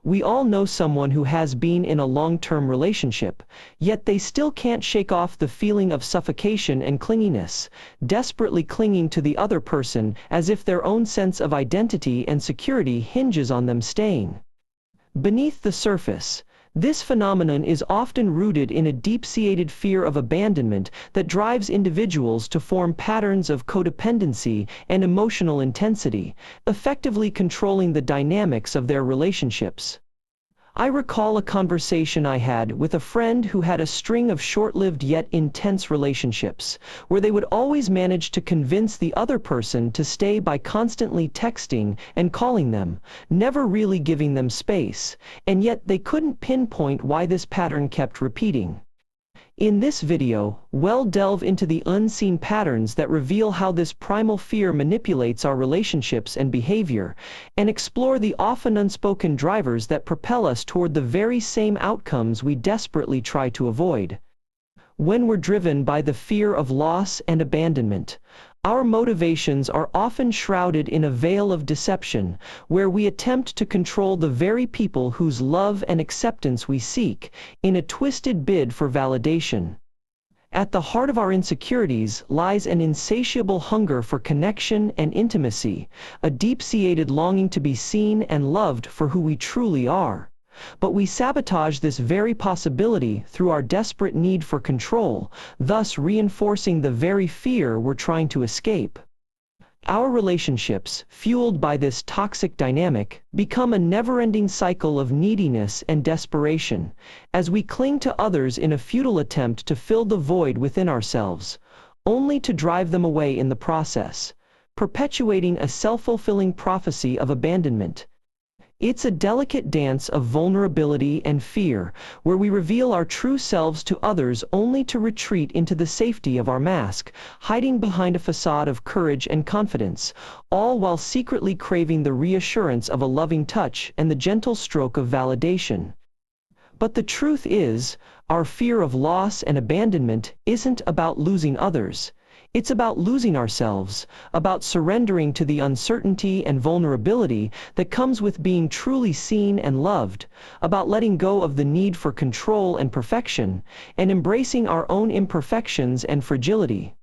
We all know someone who has been in a long-term relationship, yet they still can't shake off the feeling of suffocation and clinginess, desperately clinging to the other person as if their own sense of identity and security hinges on them staying. Beneath the surface, this phenomenon is often rooted in a deep-seated fear of abandonment that drives individuals to form patterns of codependency and emotional intensity, effectively controlling the dynamics of their relationships. I recall a conversation I had with a friend who had a string of short-lived yet intense relationships, where they would always manage to convince the other person to stay by constantly texting and calling them, never really giving them space, and yet they couldn't pinpoint why this pattern kept repeating. In this video, we'll delve into the unseen patterns that reveal how this primal fear manipulates our relationships and behavior, and explore the often unspoken drivers that propel us toward the very same outcomes we desperately try to avoid. When we're driven by the fear of loss and abandonment, our motivations are often shrouded in a veil of deception, where we attempt to control the very people whose love and acceptance we seek, in a twisted bid for validation. At the heart of our insecurities lies an insatiable hunger for connection and intimacy, a deep-seated longing to be seen and loved for who we truly are. But we sabotage this very possibility through our desperate need for control, thus reinforcing the very fear we're trying to escape. Our relationships, fueled by this toxic dynamic, become a never-ending cycle of neediness and desperation, as we cling to others in a futile attempt to fill the void within ourselves, only to drive them away in the process, perpetuating a self-fulfilling prophecy of abandonment. It's a delicate dance of vulnerability and fear, where we reveal our true selves to others only to retreat into the safety of our mask, hiding behind a facade of courage and confidence, all while secretly craving the reassurance of a loving touch and the gentle stroke of validation. But the truth is, our fear of loss and abandonment isn't about losing others. It's about losing ourselves, about surrendering to the uncertainty and vulnerability that comes with being truly seen and loved, about letting go of the need for control and perfection, and embracing our own imperfections and fragility.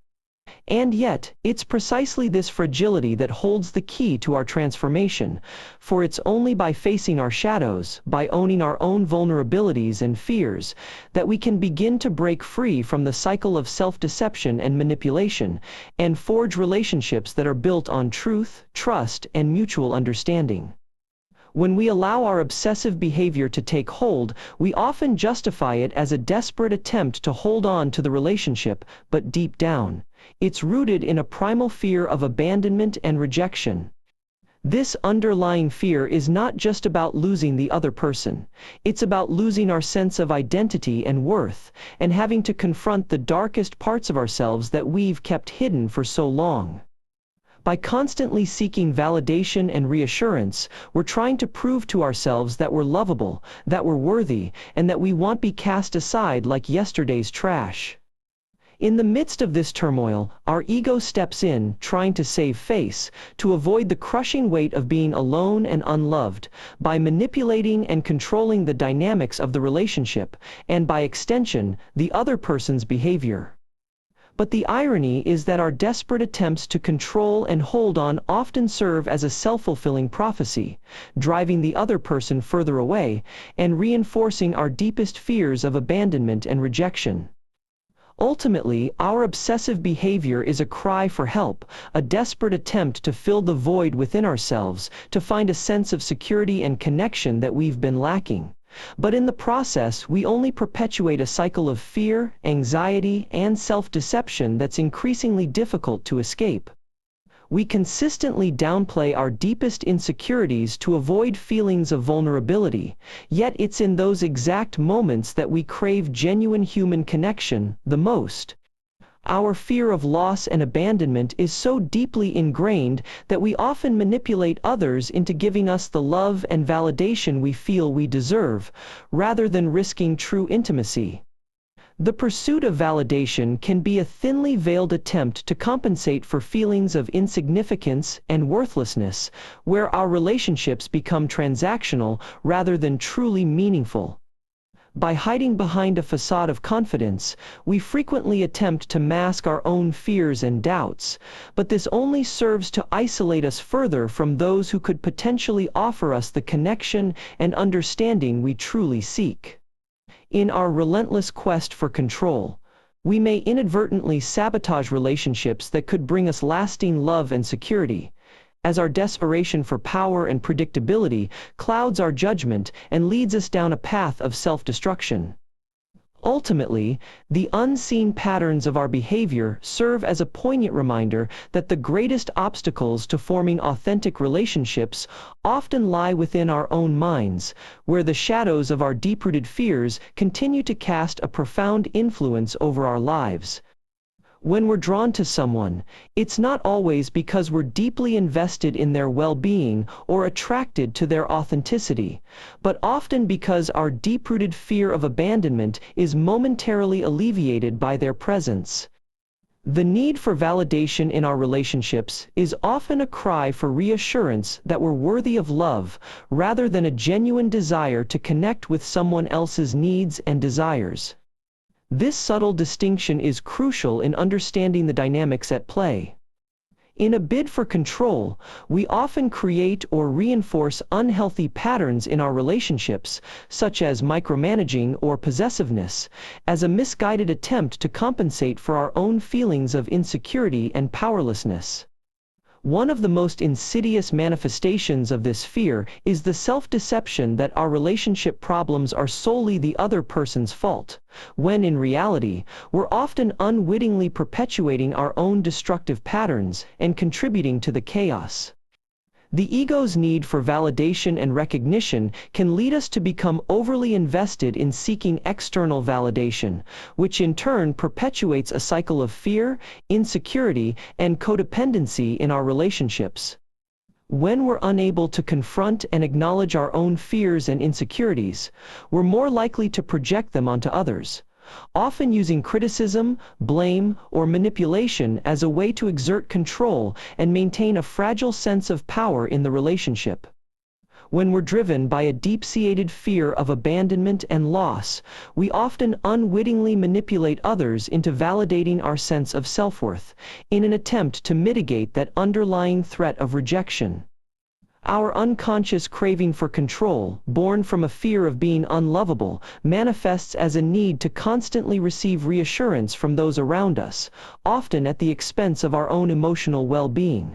And yet, it's precisely this fragility that holds the key to our transformation, for it's only by facing our shadows, by owning our own vulnerabilities and fears, that we can begin to break free from the cycle of self-deception and manipulation, and forge relationships that are built on truth, trust, and mutual understanding. When we allow our obsessive behavior to take hold, we often justify it as a desperate attempt to hold on to the relationship, but deep down, it's rooted in a primal fear of abandonment and rejection. This underlying fear is not just about losing the other person. It's about losing our sense of identity and worth, and having to confront the darkest parts of ourselves that we've kept hidden for so long. By constantly seeking validation and reassurance, we're trying to prove to ourselves that we're lovable, that we're worthy, and that we won't be cast aside like yesterday's trash. In the midst of this turmoil, our ego steps in, trying to save face, to avoid the crushing weight of being alone and unloved, by manipulating and controlling the dynamics of the relationship, and by extension, the other person's behavior. But the irony is that our desperate attempts to control and hold on often serve as a self-fulfilling prophecy, driving the other person further away, and reinforcing our deepest fears of abandonment and rejection. Ultimately, our obsessive behavior is a cry for help, a desperate attempt to fill the void within ourselves, to find a sense of security and connection that we've been lacking. But in the process, we only perpetuate a cycle of fear, anxiety, and self-deception that's increasingly difficult to escape. We consistently downplay our deepest insecurities to avoid feelings of vulnerability, yet it's in those exact moments that we crave genuine human connection the most. Our fear of loss and abandonment is so deeply ingrained that we often manipulate others into giving us the love and validation we feel we deserve, rather than risking true intimacy. The pursuit of validation can be a thinly veiled attempt to compensate for feelings of insignificance and worthlessness, where our relationships become transactional rather than truly meaningful. By hiding behind a facade of confidence, we frequently attempt to mask our own fears and doubts, but this only serves to isolate us further from those who could potentially offer us the connection and understanding we truly seek. In our relentless quest for control, we may inadvertently sabotage relationships that could bring us lasting love and security, as our desperation for power and predictability clouds our judgment and leads us down a path of self-destruction. Ultimately, the unseen patterns of our behavior serve as a poignant reminder that the greatest obstacles to forming authentic relationships often lie within our own minds, where the shadows of our deep-rooted fears continue to cast a profound influence over our lives. When we're drawn to someone, it's not always because we're deeply invested in their well-being or attracted to their authenticity, but often because our deep-rooted fear of abandonment is momentarily alleviated by their presence. The need for validation in our relationships is often a cry for reassurance that we're worthy of love, rather than a genuine desire to connect with someone else's needs and desires. This subtle distinction is crucial in understanding the dynamics at play. In a bid for control, we often create or reinforce unhealthy patterns in our relationships, such as micromanaging or possessiveness, as a misguided attempt to compensate for our own feelings of insecurity and powerlessness. One of the most insidious manifestations of this fear is the self-deception that our relationship problems are solely the other person's fault, when in reality, we're often unwittingly perpetuating our own destructive patterns and contributing to the chaos. The ego's need for validation and recognition can lead us to become overly invested in seeking external validation, which in turn perpetuates a cycle of fear, insecurity, and codependency in our relationships. When we're unable to confront and acknowledge our own fears and insecurities, we're more likely to project them onto others, often using criticism, blame, or manipulation as a way to exert control and maintain a fragile sense of power in the relationship. When we're driven by a deep-seated fear of abandonment and loss, we often unwittingly manipulate others into validating our sense of self-worth, in an attempt to mitigate that underlying threat of rejection. Our unconscious craving for control, born from a fear of being unlovable, manifests as a need to constantly receive reassurance from those around us, often at the expense of our own emotional well-being.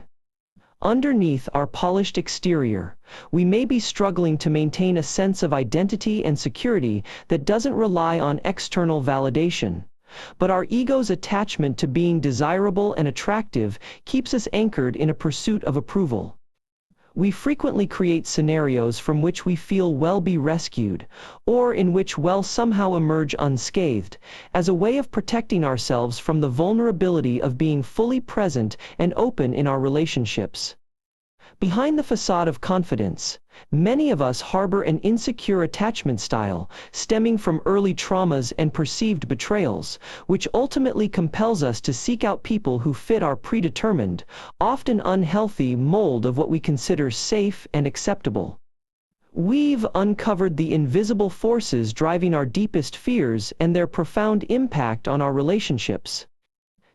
Underneath our polished exterior, we may be struggling to maintain a sense of identity and security that doesn't rely on external validation. But our ego's attachment to being desirable and attractive keeps us anchored in a pursuit of approval. We frequently create scenarios from which we feel we'll be rescued, or in which we'll somehow emerge unscathed, as a way of protecting ourselves from the vulnerability of being fully present and open in our relationships. Behind the facade of confidence, many of us harbor an insecure attachment style, stemming from early traumas and perceived betrayals, which ultimately compels us to seek out people who fit our predetermined, often unhealthy mold of what we consider safe and acceptable. We've uncovered the invisible forces driving our deepest fears and their profound impact on our relationships.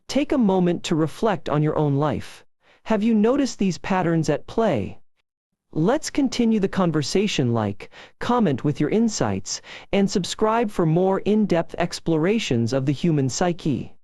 Take a moment to reflect on your own life. Have you noticed these patterns at play? Let's continue the conversation. Like, comment with your insights, and subscribe for more in-depth explorations of the human psyche.